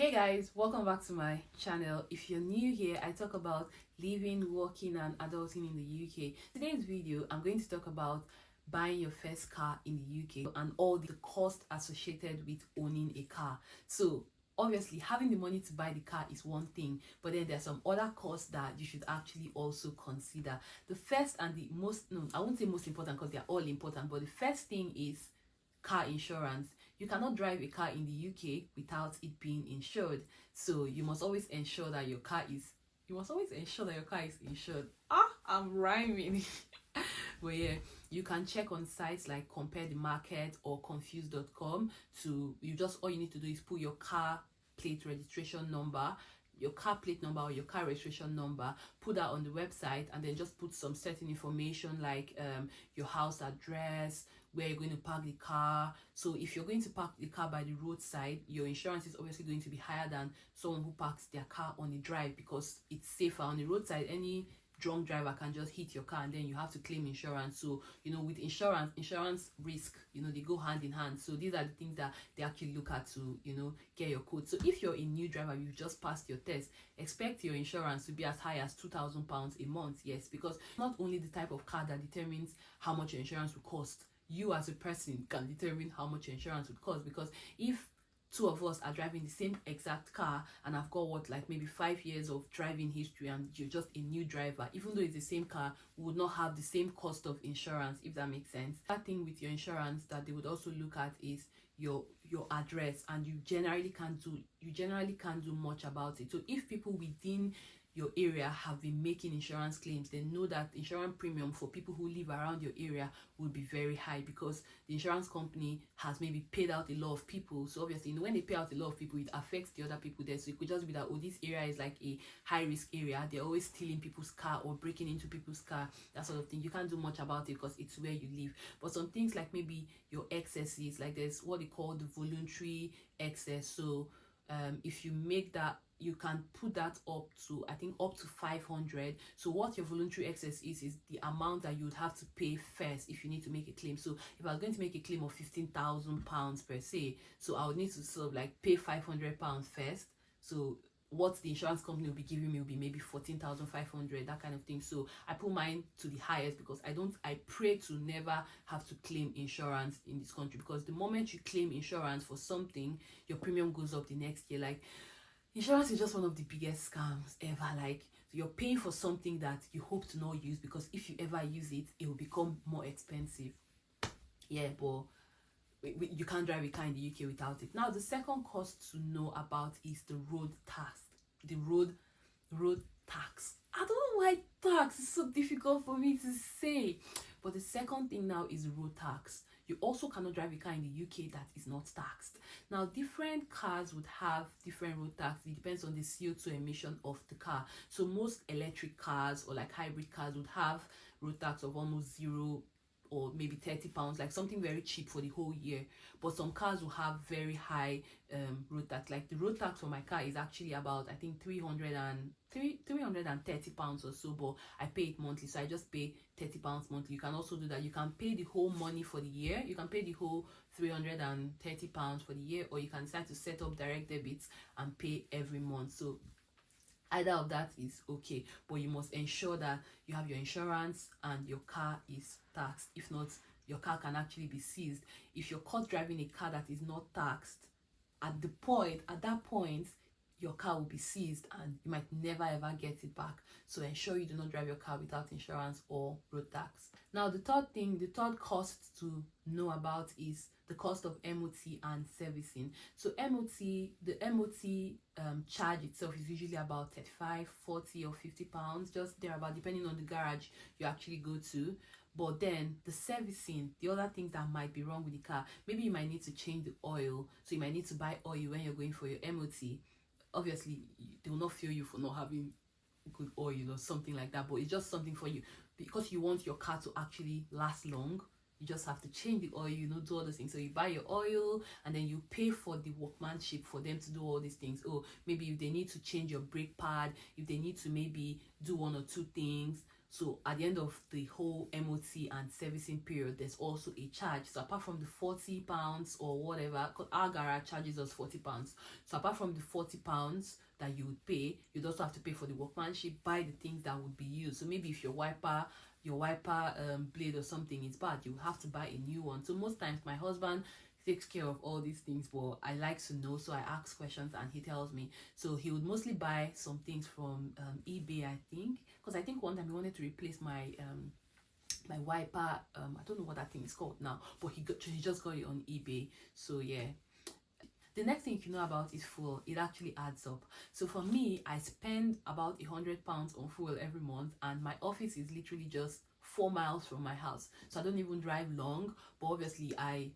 Hey guys, welcome back to my channel. If you're new here, I talk about living, working and adulting in the UK. Today's video, I'm going to talk about buying your first car in the UK and all the cost associated with owning a car. So obviously having the money to buy the car is one thing, but then there's some other costs that you should actually also consider. The first and the most, no, I won't say most important because they're all important, but the first thing is car insurance. You cannot drive a car in the UK without it being insured. So you must always ensure that your car is insured. I'm rhyming. But yeah, you can check on sites like Compare the Market or confused.com to all you need to do is put your car plate registration number, your car plate number or your car registration number, put that on the website, and then just put some certain information like your house address, where you're going to park the car. So if you're going to park the car by the roadside, your insurance is obviously going to be higher than someone who parks their car on the drive, because it's safer. On the roadside, any drunk driver can just hit your car and then you have to claim insurance. So with insurance risk, they go hand in hand. So these are the things that they actually look at to get your quote. So if you're a new driver, you've just passed your test, expect your insurance to be as high as £2,000 a month. Yes, because not only the type of car that determines how much your insurance will cost, you as a person can determine how much your insurance would cost. Because if two of us are driving the same exact car and I've got maybe 5 years of driving history and you're just a new driver, even though it's the same car, we would not have the same cost of insurance, if that makes sense. That thing with your insurance that they would also look at is your address, and you generally can't do much about it. So if people within your area have been making insurance claims, then know that the insurance premium for people who live around your area will be very high, because the insurance company has maybe paid out a lot of people. So obviously, when they pay out a lot of people, it affects the other people there. So it could just be that, oh, this area is like a high risk area, they're always stealing people's car or breaking into people's car, that sort of thing. You can't do much about it because it's where you live. But some things like maybe your excesses, like there's what they call the voluntary excess. So if you make that, you can put that up to, I think, up to 500. So what your voluntary excess is the amount that you would have to pay first if you need to make a claim. So if I was going to make a claim of £15,000 per se, so I would need to sort of pay £500 first. So what the insurance company will be giving me will be maybe 14,500, that kind of thing. So I put mine to the highest because I pray to never have to claim insurance in this country, because the moment you claim insurance for something, your premium goes up the next year. Insurance is just one of the biggest scams ever. You're paying for something that you hope to not use, because if you ever use it, it will become more expensive. Yeah, but you can't drive a car in the UK without it. Now, the second cost to know about is the road tax. The road tax. I don't know why tax is so difficult for me to say, but the second thing now is road tax. You also cannot drive a car in the UK that is not taxed. Now, different cars would have different road tax. It depends on the CO2 emission of the car. So most electric cars or hybrid cars would have road tax of almost zero, or maybe £30, something very cheap for the whole year. But some cars will have very high road tax. The road tax for my car is actually about, I think, £330 or so, but I pay it monthly, so I just pay £30 monthly. You can also do that. You can pay the whole money for the year. You can pay the whole £330 for the year, or you can decide to set up direct debits and pay every month. So either of that is okay, but you must ensure that you have your insurance and your car is taxed. If not, your car can actually be seized. If you're caught driving a car that is not taxed, at that point your car will be seized and you might never ever get it back. So ensure you do not drive your car without insurance or road tax. Now, the third cost to know about is the cost of MOT and servicing. So the MOT charge itself is usually about 35, 40 or £50, just thereabout, depending on the garage you actually go to. But then the servicing, the other things that might be wrong with the car, maybe you might need to change the oil, so you might need to buy oil when you're going for your MOT. Obviously, they will not feel you for not having good oil or something like that, but it's just something for you, because you want your car to actually last long. You just have to change the oil, do all those things. So you buy your oil and then you pay for the workmanship for them to do all these things. Or maybe if they need to change your brake pad, if they need to maybe do one or two things, So at the end of the whole MOT and servicing period, there's also a charge. So apart from the £40 or whatever, 'cause our garage charges us £40. So apart from the £40 that you would pay, you'd also have to pay for the workmanship, buy the things that would be used. So maybe if your wiper blade or something is bad, you have to buy a new one. So most times my husband takes care of all these things, but I like to know, so I ask questions and he tells me. So he would mostly buy some things from eBay, I think, because I think one time he wanted to replace my my wiper. I don't know what that thing is called now, but he just got it on eBay. So yeah. The next thing you know about is fuel. It actually adds up. So for me, I spend about £100 on fuel every month, and my office is literally just 4 miles from my house. So I don't even drive long, but obviously I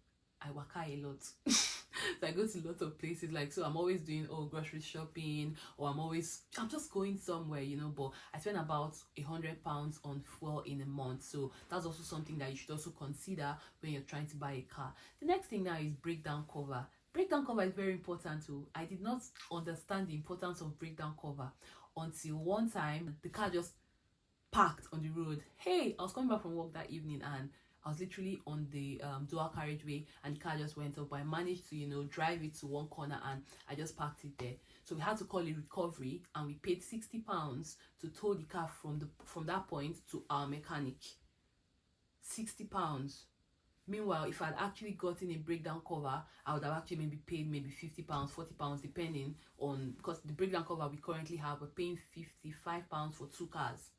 waka a lot. So I go to lots of places, like, so I'm always doing grocery shopping, or I'm just going somewhere, you know. But I spend about £100 on fuel in a month. So that's also something that you should also consider when you're trying to buy a car. The next thing now is breakdown cover. Breakdown cover is very important too. I did not understand the importance of breakdown cover until one time the car just parked on the road. Hey, I was coming back from work that evening, and I was literally on the dual carriageway, and the car just went up. But I managed to, you know, drive it to one corner, and I just parked it there. So we had to call a recovery, and we paid £60 to tow the car from that point to our mechanic. £60. Meanwhile, if I'd actually gotten a breakdown cover, I would have actually maybe paid maybe £50, £40, depending on, because the breakdown cover we currently have, we're paying £55 for 2 cars.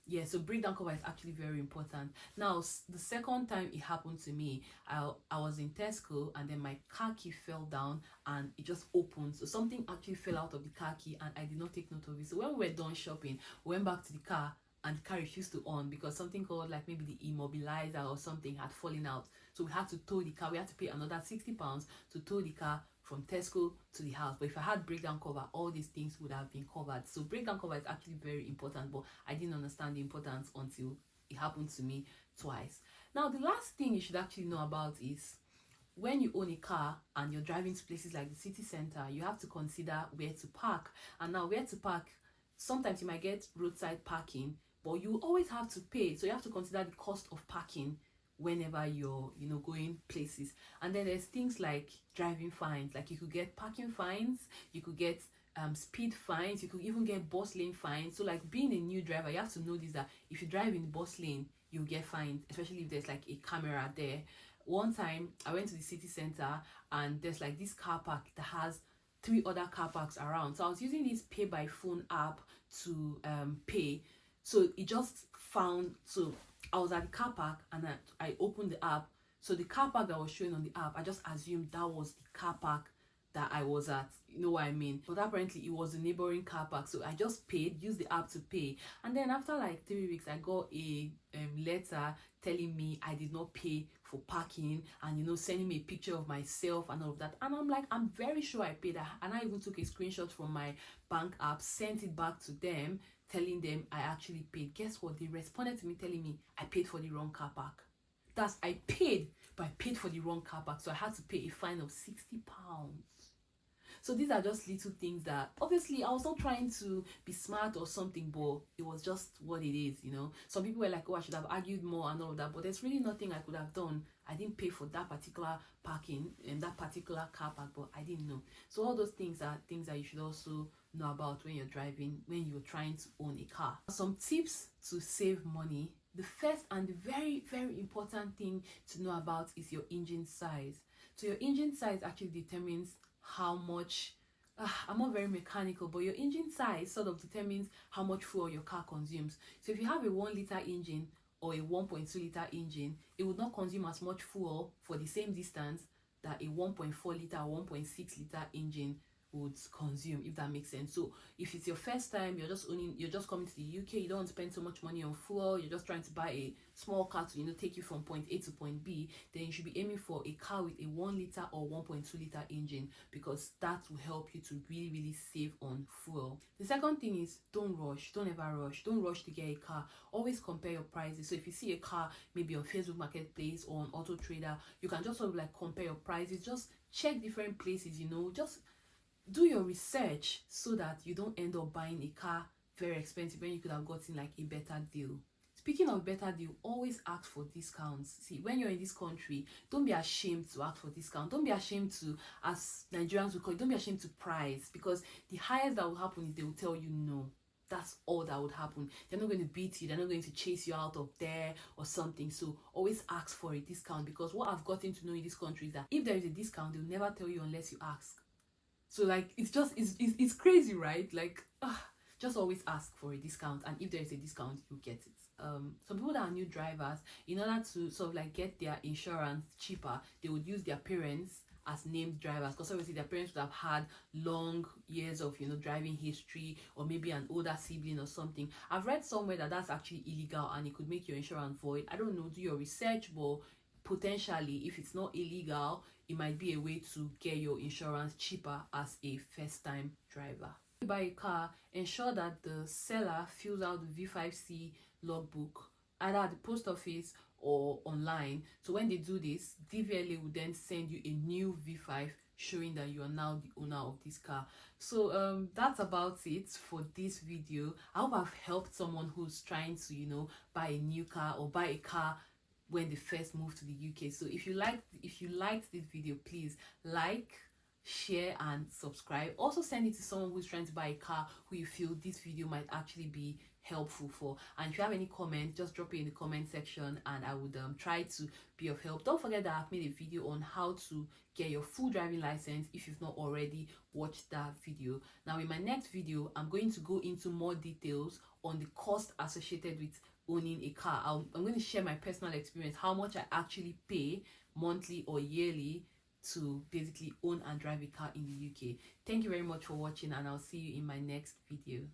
Yeah, so breakdown cover is actually very important. Now, the second time it happened to me, I was in Tesco, and then my car key fell down and it just opened. So something actually fell out of the car key, and I did not take note of it. So when we were done shopping, we went back to the car, and the car refused to on because something called, like, maybe the immobilizer or something had fallen out. So we had to tow the car. We had to pay another £60 to tow the car from Tesco to the house. But if I had breakdown cover, all these things would have been covered. So breakdown cover is actually very important, but I didn't understand the importance until it happened to me twice. Now, the last thing you should actually know about is when you own a car and you're driving to places like the city center, you have to consider where to park. And now, where to park, sometimes you might get roadside parking, but you always have to pay. So you have to consider the cost of parking whenever you're, you know, going places. And then there's things like driving fines. Like, you could get parking fines, you could get speed fines, you could even get bus lane fines. So, like, being a new driver, you have to know this, that if you drive in the bus lane, you'll get fined, especially if there's like a camera there. One time I went to the city center, and there's like this car park that has 3 other car parks around. So I was using this pay by phone app to pay. So it just found, so I was at the car park, and I opened the app. So the car park that was showing on the app, I just assumed that was the car park that I was at, you know what I mean? But apparently it was a neighboring car park. So I just paid, used the app to pay. And then after like 3 weeks, I got a letter telling me I did not pay for parking, and, you know, sending me a picture of myself and all of that. And I'm like, I'm very sure I paid that. And I even took a screenshot from my bank app, sent it back to them, telling them I actually paid. Guess what? They responded to me telling me I paid for the wrong car park. I paid, but I paid for the wrong car park. So I had to pay a fine of £60. So these are just little things that, obviously, I was not trying to be smart or something, but it was just what it is, you know. Some people were like, oh, I should have argued more and all of that, but there's really nothing I could have done. I didn't pay for that particular parking in that particular car park, but I didn't know. So all those things are things that you should also know about when you're driving, when you're trying to own a car. Some tips to save money. The first and the very, very important thing to know about is your engine size. So your engine size actually determines how much, I'm not very mechanical, but your engine size sort of determines how much fuel your car consumes. So if you have a 1 liter engine or a 1.2 liter engine, it would not consume as much fuel for the same distance that a 1.4 liter or 1.6 liter engine would consume, if that makes sense. So if it's your first time, you're just coming to the UK, you don't want to spend so much money on fuel, you're just trying to buy a small car to, you know, take you from point A to point B, then you should be aiming for a car with a 1 liter or 1.2 liter engine, because that will help you to really, really save on fuel. The second thing is, don't rush. Don't ever rush. Don't rush to get a car. Always compare your prices. So if you see a car maybe on Facebook Marketplace or on Auto Trader, you can just sort of like compare your prices. Just check different places, you know, just do your research so that you don't end up buying a car very expensive when you could have gotten like a better deal. Speaking of better deal, always ask for discounts. See, when you're in this country, don't be ashamed to ask for discount. Don't be ashamed to, as Nigerians will call it, don't be ashamed to price, because the highest that will happen is they will tell you no. That's all that would happen. They're not going to beat you. They're not going to chase you out of there or something. So always ask for a discount, because what I've gotten to know in this country is that if there is a discount, they'll never tell you unless you ask. So like, it's crazy, right? Like, just always ask for a discount, and if there is a discount, you get it. Some people that are new drivers, in order to sort of like get their insurance cheaper, they would use their parents as named drivers, because obviously their parents would have had long years of, you know, driving history, or maybe an older sibling or something. I've read somewhere that that's actually illegal and it could make your insurance void. I don't know, do your research, but potentially, if it's not illegal, it might be a way to get your insurance cheaper as a first-time driver. If you buy a car, ensure that the seller fills out the V5C logbook either at the post office or online. So when they do this, DVLA will then send you a new V5 showing that you are now the owner of this car. So that's about it for this video. I hope I've helped someone who's trying to, you know, buy a new car or buy a car when they first moved to the UK. So if you liked this video, please like, share and subscribe. Also send it to someone who's trying to buy a car who you feel this video might actually be helpful for. And if you have any comments, just drop it in the comment section and I would try to be of help. Don't forget that I've made a video on how to get your full driving license if you've not already watched that video. Now in my next video, I'm going to go into more details on the cost associated with owning a car. I'm going to share my personal experience, how much I actually pay monthly or yearly to basically own and drive a car in the UK. Thank you very much for watching, and I'll see you in my next video.